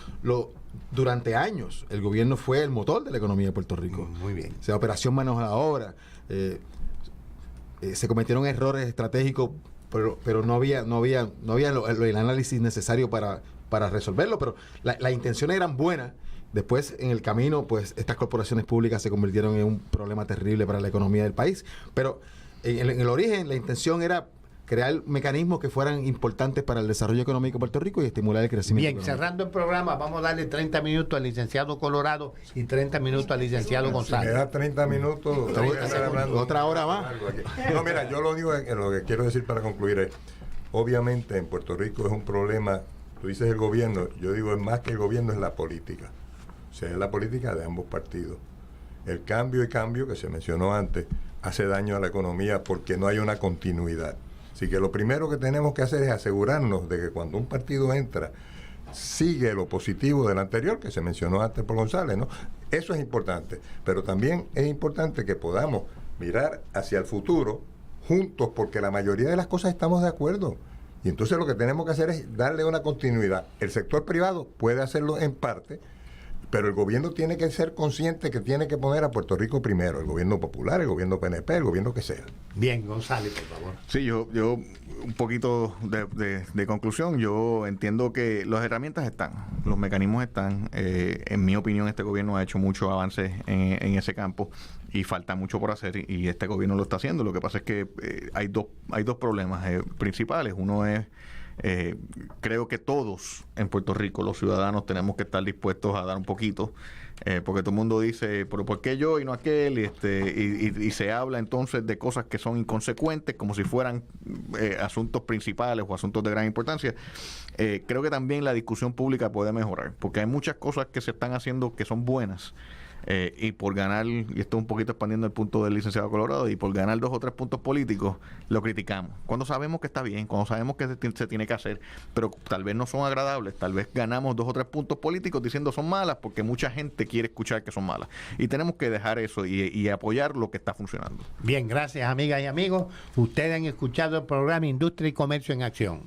Durante años el gobierno fue el motor de la economía de Puerto Rico. Muy bien. O sea, operación manos a la obra. Se cometieron errores estratégicos, pero no había el análisis necesario para resolverlo, pero las intenciones eran buenas. Después, en el camino, pues estas corporaciones públicas se convirtieron en un problema terrible para la economía del país. Pero en el origen, la intención era crear mecanismos que fueran importantes para el desarrollo económico de Puerto Rico y estimular el crecimiento Bien, económico. Cerrando el programa, vamos a darle 30 minutos al licenciado Colorado y 30 minutos al licenciado González. Si me da 30 minutos, voy a estar hablando otra hora más. No, mira, yo lo que quiero decir para concluir es, obviamente en Puerto Rico es un problema, tú dices el gobierno, yo digo es más que el gobierno, es la política. O sea, es la política de ambos partidos. El cambio que se mencionó antes hace daño a la economía porque no hay una continuidad. Así que lo primero que tenemos que hacer es asegurarnos de que cuando un partido entra, sigue lo positivo del anterior, que se mencionó antes por González, ¿no? Eso es importante, pero también es importante que podamos mirar hacia el futuro juntos, porque la mayoría de las cosas estamos de acuerdo. Y entonces lo que tenemos que hacer es darle una continuidad. El sector privado puede hacerlo en parte, pero el gobierno tiene que ser consciente que tiene que poner a Puerto Rico primero, el gobierno popular, el gobierno PNP, el gobierno que sea. Bien, González, por favor. Sí, yo un poquito de conclusión, yo entiendo que las herramientas están, los mecanismos están. En mi opinión, este gobierno ha hecho mucho avance en ese campo y falta mucho por hacer, y este gobierno lo está haciendo. Lo que pasa es que hay dos problemas principales. Uno es, creo que todos en Puerto Rico, los ciudadanos, tenemos que estar dispuestos a dar un poquito, porque todo el mundo dice, pero ¿por qué yo y no aquel? Y se habla entonces de cosas que son inconsecuentes, como si fueran asuntos principales o asuntos de gran importancia. Creo que también la discusión pública puede mejorar, porque hay muchas cosas que se están haciendo que son buenas. Y por ganar, y esto un poquito expandiendo el punto del licenciado Colorado, y por ganar 2 o 3 puntos políticos, lo criticamos. Cuando sabemos que está bien, cuando sabemos que se tiene que hacer, pero tal vez no son agradables, tal vez ganamos 2 o 3 puntos políticos diciendo son malas, porque mucha gente quiere escuchar que son malas. Y tenemos que dejar eso y apoyar lo que está funcionando. Bien, gracias, amigas y amigos. Ustedes han escuchado el programa Industria y Comercio en Acción.